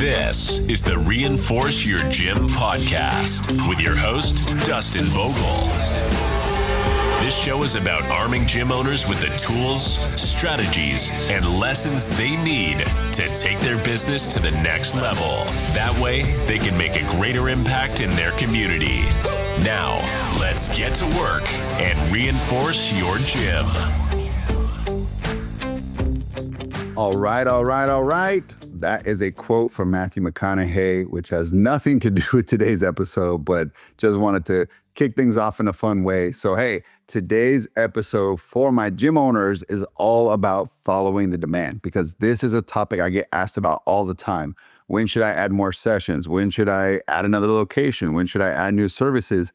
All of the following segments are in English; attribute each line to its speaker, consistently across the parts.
Speaker 1: This is the Reinforce Your Gym podcast with your host, Dustin Vogel. This show is about arming gym owners with the tools, strategies, and lessons they need to take their business to the next level. That way, they can make a greater impact in their community. Now, let's get to work and reinforce your gym.
Speaker 2: All right. That is a quote from Matthew McConaughey, which has nothing to do with today's episode, but just wanted to kick things off in a fun way. So, hey, today's episode for my gym owners is all about following the demand, because this is a topic I get asked about all the time. When should I add more sessions? When should I add another location? When should I add new services?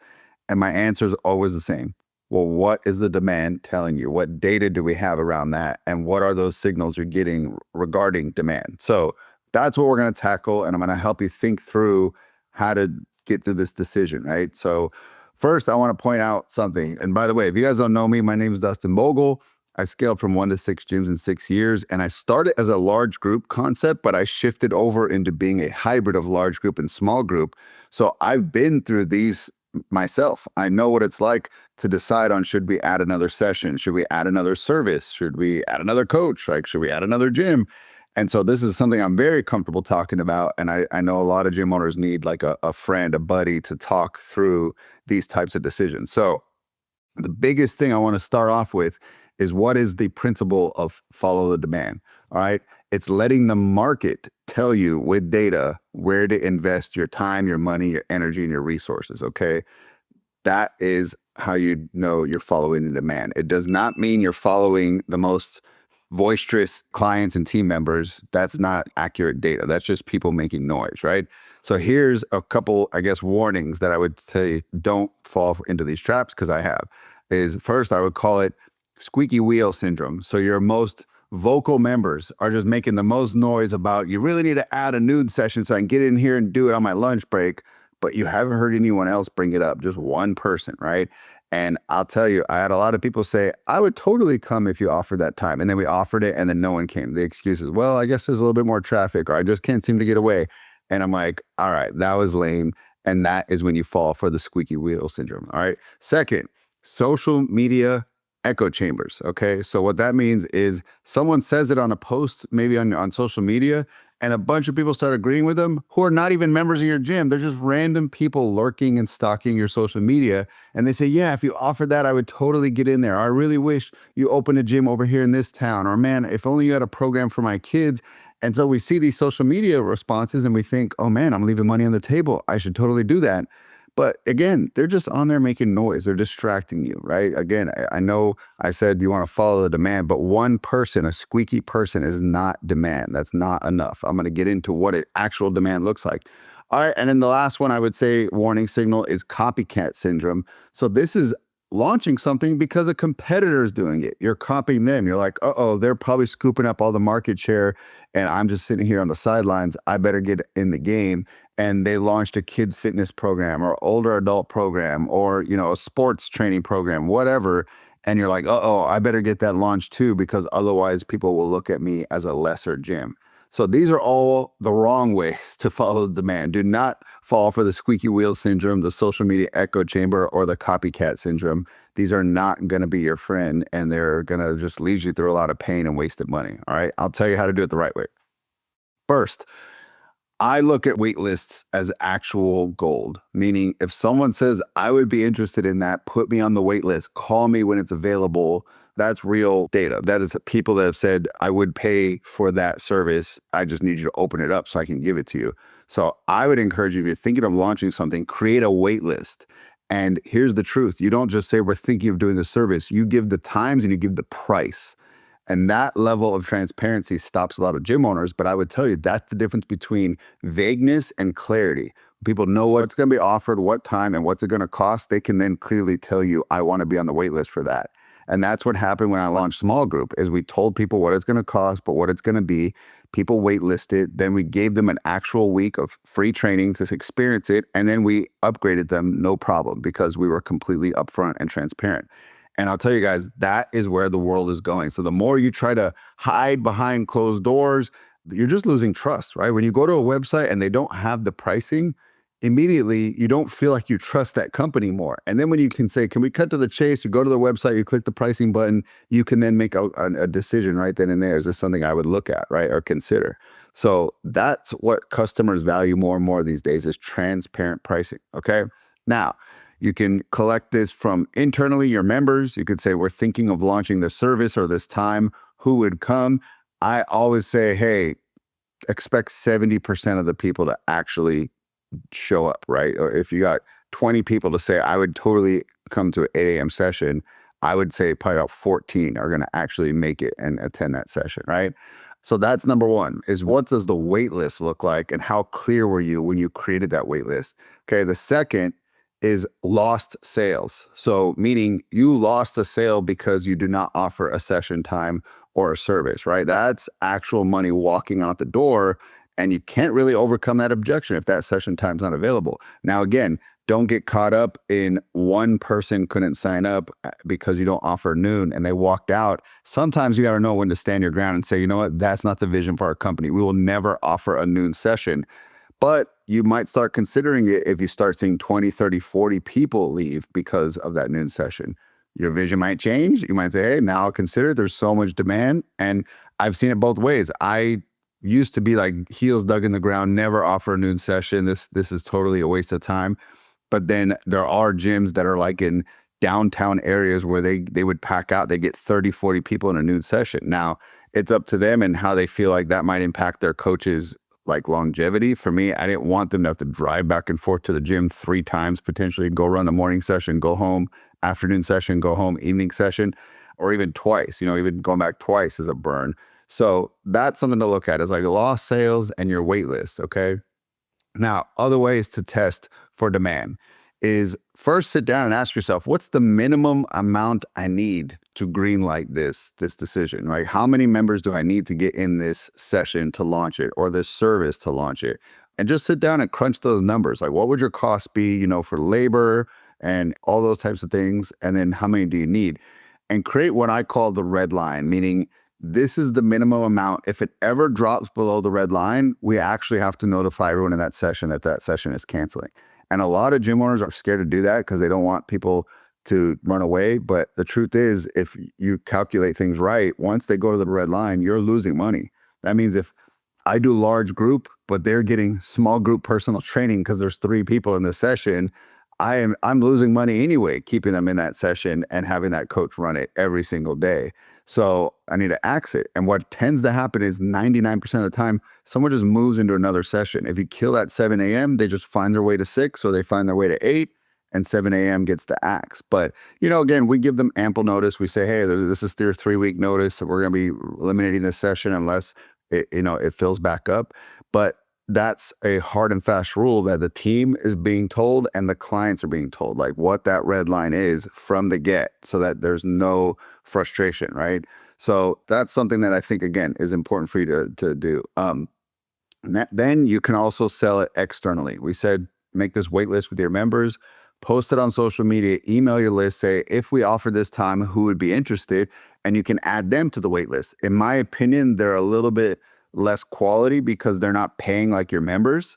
Speaker 2: And my answer is always the same. Well, what is the demand telling you? What data do we have around that? And what are those signals you're getting regarding demand? So that's what we're going to tackle. And I'm going to help you think through how to get through this decision, right? So first, I want to point out something. And by the way, if you guys don't know me, my name is Dustin Vogel. I scaled from 1 to 6 gyms in 6 years. And I started as a large group concept, but I shifted over into being a hybrid of large group and small group. So I've been through these myself. I know what it's like to decide on, should we add another session? Should we add another service? Should we add another coach? Like, should we add another gym? And so this is something I'm very comfortable talking about. And I know a lot of gym owners need like a friend, a buddy to talk through these types of decisions. So the biggest thing I want to start off with is, what is the principle of follow the demand? All right. It's letting the market tell you with data where to invest your time, your money, your energy, and your resources. Okay. That is how you know you're following the demand. It does not mean you're following the most boisterous clients and team members. That's not accurate data. That's just people making noise, right? So here's a couple, warnings that I would say don't fall into these traps, because I have. Is first, I would call it squeaky wheel syndrome. So your most vocal members are just making the most noise about, you really need to add a nude session so I can get in here and do it on my lunch break, but you haven't heard anyone else bring it up, just one person, right? And I'll tell you, I had a lot of people say, I would totally come if you offered that time. And then we offered it and then no one came. The excuses, well, I guess there's a little bit more traffic, or I just can't seem to get away. And I'm like, all right, that was lame. And that is when you fall for the squeaky wheel syndrome. All right. Second, social media echo chambers. Okay. So what that means is someone says it on a post, maybe on social media, and a bunch of people start agreeing with them who are not even members of your gym. They're just random people lurking and stalking your social media. And they say, yeah, if you offered that, I would totally get in there. I really wish you opened a gym over here in this town. Or man, if only you had a program for my kids. And so we see these social media responses and we think, oh man, I'm leaving money on the table. I should totally do that. But again, they're just on there making noise. They're distracting you, right? Again, I know I said you want to follow the demand, but one person, a squeaky person, is not demand. That's not enough. I'm going to get into what actual demand looks like. All right. And then the last one I would say, warning signal, is copycat syndrome. So this is launching something because a competitor is doing it. You're copying them. You're like, uh-oh, they're probably scooping up all the market share and I'm just sitting here on the sidelines. I better get in the game. And they launched a kids fitness program or older adult program or, a sports training program, whatever. And you're like, uh-oh, I better get that launched too, because otherwise people will look at me as a lesser gym. So these are all the wrong ways to follow the demand. Do not fall for the squeaky wheel syndrome, the social media echo chamber, or the copycat syndrome. These are not going to be your friend, and they're going to just lead you through a lot of pain and wasted money. All right. I'll tell you how to do it the right way. First, I look at wait lists as actual gold, meaning if someone says, I would be interested in that, put me on the wait list, call me when it's available. That's real data. That is people that have said, I would pay for that service. I just need you to open it up so I can give it to you. So I would encourage you, if you're thinking of launching something, create a wait list. And here's the truth. You don't just say, we're thinking of doing the service. You give the times and you give the price. And that level of transparency stops a lot of gym owners. But I would tell you, that's the difference between vagueness and clarity. People know what's going to be offered, what time, and what's it going to cost. They can then clearly tell you, I want to be on the wait list for that. And that's what happened when I launched Small Group, is we told people what it's going to cost, but what it's going to be. People wait listed. Then we gave them an actual week of free training to experience it. And then we upgraded them, no problem, because we were completely upfront and transparent. And I'll tell you guys, that is where the world is going. So the more you try to hide behind closed doors, you're just losing trust, right? When you go to a website and they don't have the pricing, immediately you don't feel like you trust that company more. And then when you can say, can we cut to the chase? You go to the website, you click the pricing button, you can then make a decision right then and there. Is this something I would look at, right? Or consider? So that's what customers value more and more these days is transparent pricing. Okay. Now, you can collect this from internally, your members. You could say, we're thinking of launching this service or this time. Who would come? I always say, hey, expect 70% of the people to actually show up, right? Or if you got 20 people to say, I would totally come to an 8 a.m. session, I would say probably about 14 are going to actually make it and attend that session, right? So that's number one, is what does the wait list look like and how clear were you when you created that wait list? Okay, the second is lost sales. So meaning you lost a sale because you do not offer a session time or a service, right? That's actual money walking out the door, and you can't really overcome that objection if that session time's not available. Now, again, don't get caught up in one person couldn't sign up because you don't offer noon and they walked out. Sometimes you got to know when to stand your ground and say, you know what, that's not the vision for our company. We will never offer a noon session. But you might start considering it if you start seeing 20, 30, 40 people leave because of that noon session. Your vision might change. You might say, hey, now I'll consider it. There's so much demand. And I've seen it both ways. I used to be like heels dug in the ground, never offer a noon session. This is totally a waste of time. But then there are gyms that are like in downtown areas where they would pack out. They get 30, 40 people in a noon session. Now, it's up to them and how they feel like that might impact their coaches' like longevity. For me, I didn't want them to have to drive back and forth to the gym 3 times, potentially go run the morning session, go home, afternoon session, go home, evening session, or even twice, even going back twice is a burn. So that's something to look at is like lost sales and your wait list. Okay. Now, other ways to test for demand is first sit down and ask yourself, what's the minimum amount I need to greenlight this decision, right? How many members do I need to get in this session to launch it or this service to launch it? And just sit down and crunch those numbers. Like what would your cost be, for labor and all those types of things? And then how many do you need? And create what I call the red line, meaning this is the minimum amount. If it ever drops below the red line, we actually have to notify everyone in that session is canceling. And a lot of gym owners are scared to do that because they don't want people to run away. But the truth is, if you calculate things right, once they go to the red line, you're losing money. That means if I do large group, but they're getting small group personal training because there's 3 people in the session, I'm losing money anyway, keeping them in that session and having that coach run it every single day. So I need to axe it. And what tends to happen is 99% of the time, someone just moves into another session. If you kill at 7 a.m., they just find their way to 6 or they find their way to 8 and 7 a.m. gets the axe. But, again, we give them ample notice. We say, hey, this is their 3-week notice. So we're going to be eliminating this session unless it fills back up. But that's a hard and fast rule that the team is being told and the clients are being told, like what that red line is from the get so that there's no frustration, right? So that's something that I think, again, is important for you to do. Then you can also sell it externally. We said, make this wait list with your members, post it on social media, email your list, say, if we offer this time, who would be interested? And you can add them to the wait list. In my opinion, they're a little bit less quality because they're not paying like your members.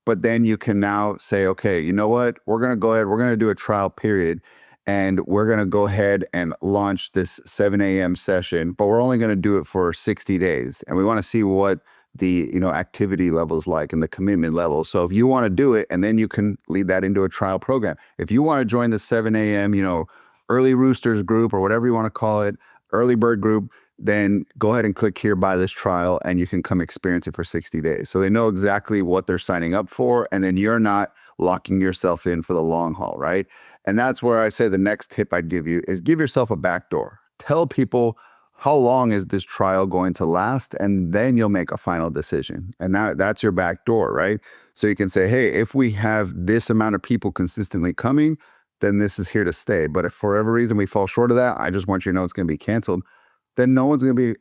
Speaker 2: But then you can now say, okay, you know what? We're going to go ahead. We're going to do a trial period and we're going to go ahead and launch this 7 a.m. session, but we're only going to do it for 60 days. And we want to see what the, activity levels like and the commitment level. So if you want to do it, and then you can lead that into a trial program. If you want to join the 7 a.m., early roosters group or whatever you want to call it, early bird group, then go ahead and click here, buy this trial, and you can come experience it for 60 days. So they know exactly what they're signing up for, and then you're not locking yourself in for the long haul, right? And that's where I say the next tip I'd give you is give yourself a backdoor. Tell people how long is this trial going to last, and then you'll make a final decision. And that's your backdoor, right? So you can say, hey, if we have this amount of people consistently coming, then this is here to stay. But if for whatever reason we fall short of that, I just want you to know it's going to be canceled. Then no one's going to be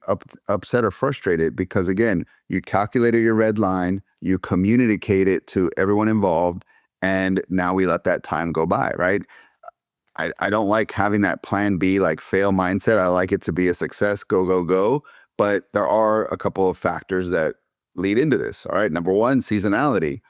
Speaker 2: upset or frustrated because, again, you calculated your red line, you communicate it to everyone involved, and now we let that time go by, right? I don't like having that plan B, like fail mindset. I like it to be a success, go, go, go. But there are a couple of factors that lead into this. All right. Number one, seasonality.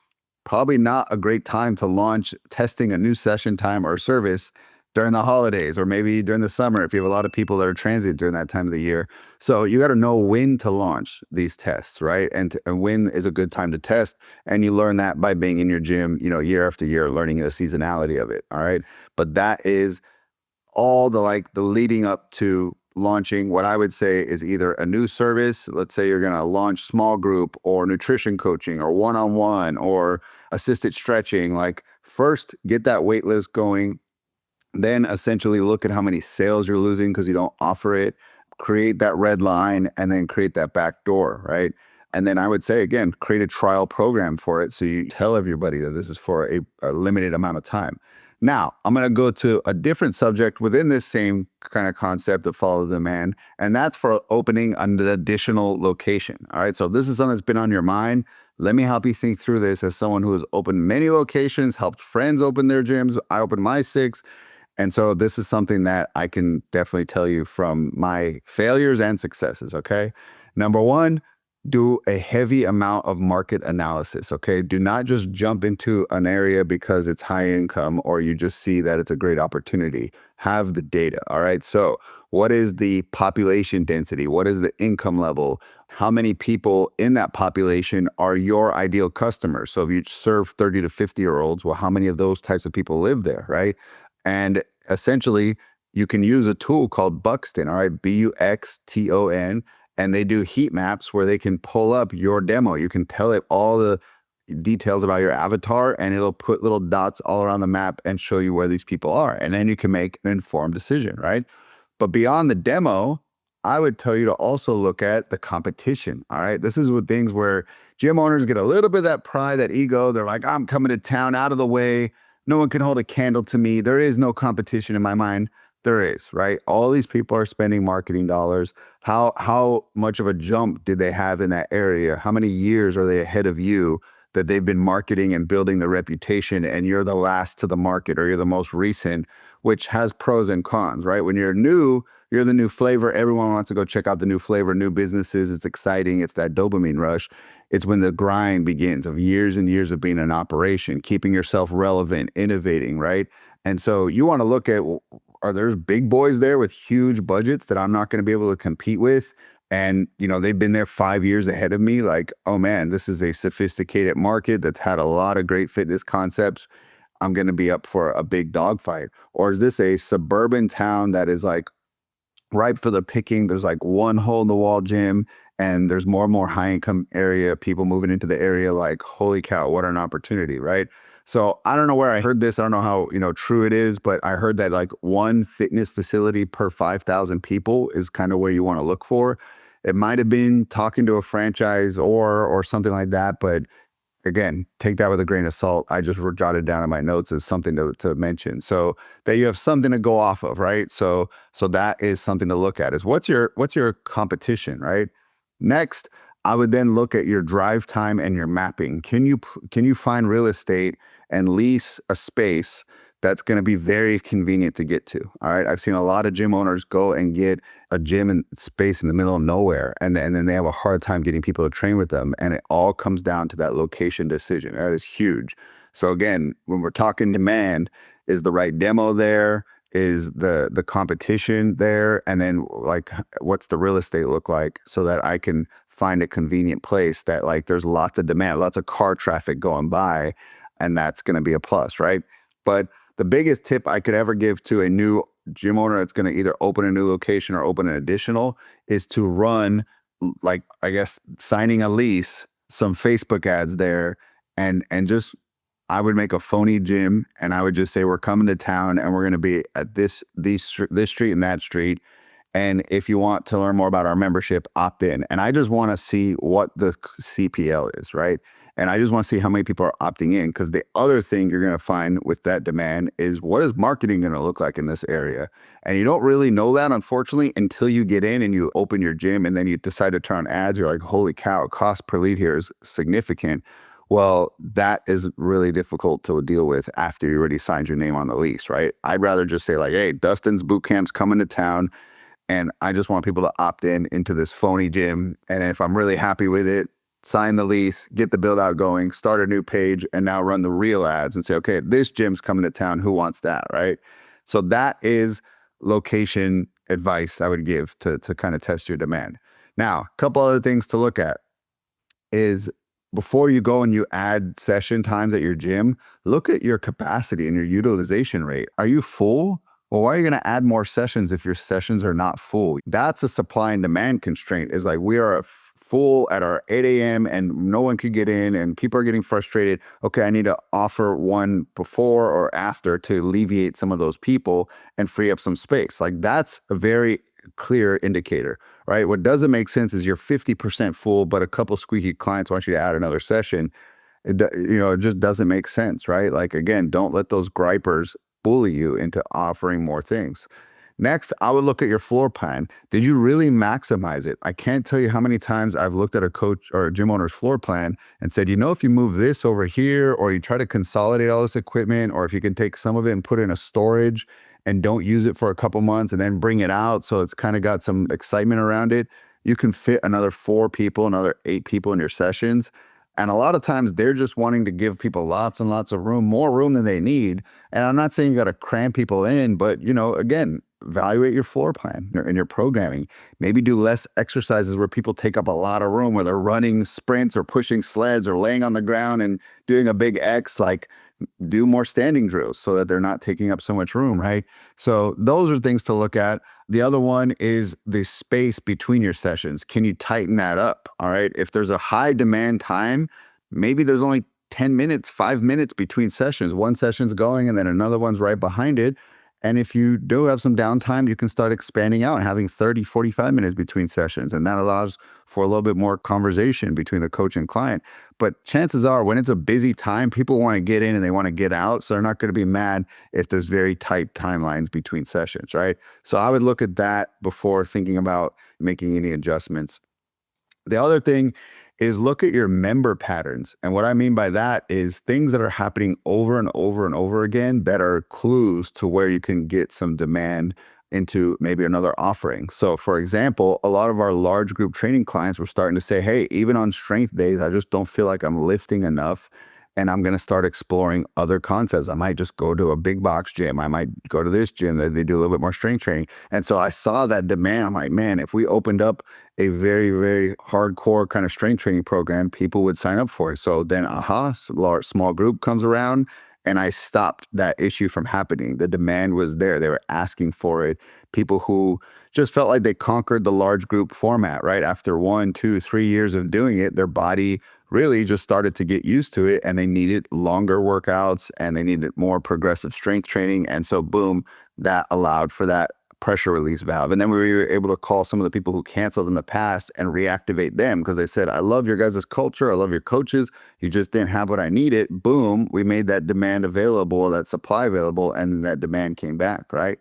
Speaker 2: Probably not a great time to launch testing a new session time or service during the holidays or maybe during the summer if you have a lot of people that are transient during that time of the year. So you got to know when to launch these tests, right? And when is a good time to test. And you learn that by being in your gym, year after year, learning the seasonality of it. All right. But that is all the leading up to launching what I would say is either a new service. Let's say you're going to launch small group or nutrition coaching or one-on-one or assisted stretching. Like first get that wait list going, then essentially look at how many sales you're losing because you don't offer it, create that red line, and then create that back door, right? And then I would say, again, create a trial program for it. So you tell everybody that this is for a limited amount of time. Now, I'm going to go to a different subject within this same kind of concept of follow the demand, and that's for opening an additional location. All right. So this is something that's been on your mind. Let me help you think through this as someone who has opened many locations, helped friends open their gyms. I opened my 6. And so this is something that I can definitely tell you from my failures and successes, okay? Number one, do a heavy amount of market analysis, okay? Do not just jump into an area because it's high income or you just see that it's a great opportunity. Have the data, all right? So what is the population density? What is the income level? How many people in that population are your ideal customers? So if you serve 30 to 50-year-olds, well, how many of those types of people live there, right? And essentially, you can use a tool called Buxton, all right, Buxton, and they do heat maps where they can pull up your demo. You can tell it all the details about your avatar, and it'll put little dots all around the map and show you where these people are. And then you can make an informed decision, right? But beyond the demo, I would tell you to also look at the competition, all right? This is with things where gym owners get a little bit of that pride, that ego. They're like, I'm coming to town out of the way. No one can hold a candle to me. There is no competition in my mind. There is, right? All these people are spending marketing dollars. How much of a jump did they have in that area? How many years are they ahead of you that they've been marketing and building the reputation, and you're the last to the market or you're the most recent, which has pros and cons, right? When you're new, you're the new flavor. Everyone wants to go check out the new flavor, new businesses. It's exciting. It's that dopamine rush. It's when the grind begins of years and years of being an operation, keeping yourself relevant, innovating, right? And so you want to look at, are there big boys there with huge budgets that I'm not going to be able to compete with? And, they've been there 5 years ahead of me. Like, oh man, this is a sophisticated market that's had a lot of great fitness concepts. I'm going to be up for a big dogfight. Or is this a suburban town that is like ripe for the picking? There's like one hole in the wall gym and there's more and more high income area people moving into the area. Like, holy cow, what an opportunity, right? So I don't know where I heard this. I don't know how, true it is, but I heard that like one fitness facility per 5,000 people is kind of where you want to look for. It might have been talking to a franchise or something like that, but again, take that with a grain of salt. I just jotted down in my notes as something to mention, so that you have something to go off of, right? So that is something to look at. Is what's your competition, right? Next, I would then look at your drive time and your mapping. Can you find real estate and lease a space that's going to be very convenient to get to? All right. I've seen a lot of gym owners go and get a gym and space in the middle of nowhere, and then they have a hard time getting people to train with them. And it all comes down to that location decision. That is huge. So again, when we're talking demand, is the right demo there? Is the competition there? And then like, what's the real estate look like so that I can find a convenient place that like there's lots of demand, lots of car traffic going by, and that's going to be a plus, right? But the biggest tip I could ever give to a new gym owner that's going to either open a new location or open an additional is to run, like, I guess, signing a lease, some Facebook ads there, and just, I would make a phony gym and I would just say, we're coming to town and we're going to be at this street and that street. And if you want to learn more about our membership, opt in. And I just want to see what the CPL is, right? And I just want to see how many people are opting in, because the other thing you're going to find with that demand is, what is marketing going to look like in this area? And you don't really know that, unfortunately, until you get in and you open your gym and then you decide to turn on ads. You're like, holy cow, cost per lead here is significant. Well, that is really difficult to deal with after you already signed your name on the lease, right? I'd rather just say like, hey, Dustin's Boot Camp's coming to town. and I just want people to opt in into this phony gym. And if I'm really happy with it, sign the lease, get the build out going, start a new page, and now run the real ads and say, okay, this gym's coming to town. Who wants that? Right. So that is location advice I would give to kind of test your demand. Now, a couple other things to look at is before you go and you add session times at your gym, look at your capacity and your utilization rate. Are you full? Well, why are you going to add more sessions if your sessions are not full? That's a supply and demand constraint. Is like we are full at our 8 a.m. and no one could get in and people are getting frustrated. Okay, I need to offer one before or after to alleviate some of those people and free up some space. Like that's a very clear indicator, right? What doesn't make sense is you're 50% full, but a couple squeaky clients want you to add another session. It just doesn't make sense, right? Like, again, don't let those gripers bully you into offering more things. Next, I would look at your floor plan. Did you really maximize it? I can't tell you how many times I've looked at a coach or a gym owner's floor plan and said, if you move this over here, or you try to consolidate all this equipment, or if you can take some of it and put it in a storage and don't use it for a couple months and then bring it out so it's kind of got some excitement around it, you can fit another 4 people, another 8 people in your sessions. And a lot of times they're just wanting to give people lots and lots of room, more room than they need. And I'm not saying you got to cram people in, but, again, evaluate your floor plan and your programming. Maybe do less exercises where people take up a lot of room, where they're running sprints or pushing sleds or laying on the ground and doing a big X. Like, do more standing drills so that they're not taking up so much room, right? So those are things to look at. The other one is the space between your sessions. Can you tighten that up? All right. If there's a high demand time, maybe there's only 10 minutes, 5 minutes between sessions. One session's going and then another one's right behind it. And if you do have some downtime, you can start expanding out and having 30, 45 minutes between sessions. And that allows for a little bit more conversation between the coach and client. But chances are when it's a busy time, people want to get in and they want to get out. So they're not going to be mad if there's very tight timelines between sessions, right? So I would look at that before thinking about making any adjustments. The other thing is look at your member patterns. And what I mean by that is things that are happening over and over and over again that are clues to where you can get some demand into maybe another offering. So for example, a lot of our large group training clients were starting to say, hey, even on strength days, I just don't feel like I'm lifting enough. And I'm going to start exploring other concepts. I might just go to a big box gym. I might go to this gym that they do a little bit more strength training. And so I saw that demand. I'm like, man, if we opened up a very, very hardcore kind of strength training program, people would sign up for it. So then, small group comes around and I stopped that issue from happening. The demand was there. They were asking for it. People who just felt like they conquered the large group format, right? After 1, 2, 3 years of doing it, their body really just started to get used to it and they needed longer workouts and they needed more progressive strength training. And so boom, that allowed for that pressure release valve. And then we were able to call some of the people who canceled in the past and reactivate them because they said, I love your guys' culture. I love your coaches. You just didn't have what I needed. Boom, we made that demand available, that supply available, and that demand came back, right?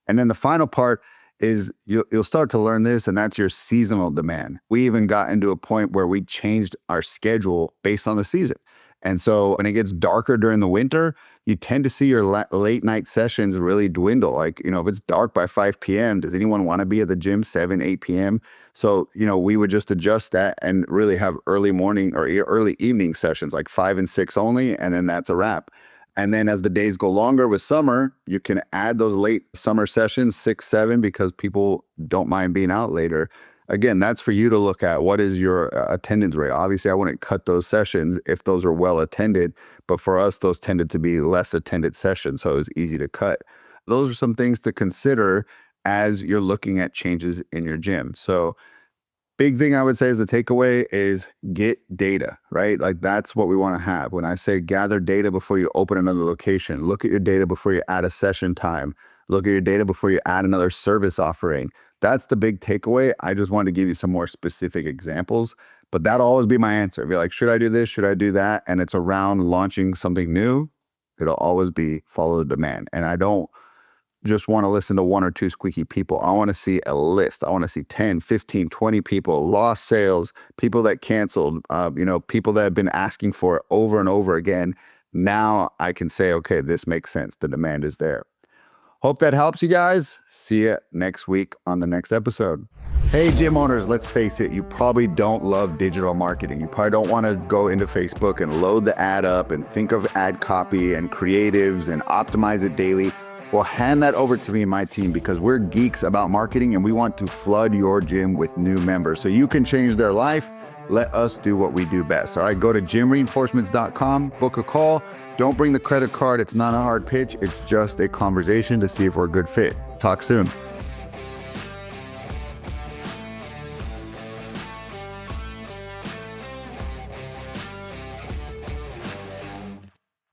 Speaker 2: And then the final part is you'll start to learn this, and that's your seasonal demand. We even got into a point where we changed our schedule based on the season. And so when it gets darker during the winter, you tend to see your late night sessions really dwindle. Like, if it's dark by 5 p.m., does anyone want to be at the gym 7, 8 p.m.? So, we would just adjust that and really have early morning or early evening sessions, like 5 and 6 only, and then that's a wrap. And then as the days go longer with summer, you can add those late summer sessions, 6, 7, because people don't mind being out later. Again, that's for you to look at. What is your attendance rate? Obviously, I wouldn't cut those sessions if those are well attended, but for us, those tended to be less attended sessions, so it was easy to cut. Those are some things to consider as you're looking at changes in your gym. So big thing I would say as a takeaway is get data, right? Like that's what we want to have. When I say gather data before you open another location, look at your data before you add a session time, look at your data before you add another service offering. That's the big takeaway. I just wanted to give you some more specific examples, but that'll always be my answer. If you're like, should I do this? Should I do that? And it's around launching something new, it'll always be follow the demand. And I don't just want to listen to 1 or 2 squeaky people. I want to see a list. I want to see 10, 15, 20 people, lost sales, people that canceled, people that have been asking for it over and over again. Now I can say, okay, this makes sense. The demand is there. Hope that helps you guys. See you next week on the next episode. Hey, gym owners, let's face it, you probably don't love digital marketing. You probably don't want to go into Facebook and load the ad up and think of ad copy and creatives and optimize it daily. Well, hand that over to me and my team because we're geeks about marketing and we want to flood your gym with new members so you can change their life. Let us do what we do best. All right, go to gymreinforcements.com, book a call. Don't bring the credit card. It's not a hard pitch. It's just a conversation to see if we're a good fit. Talk soon.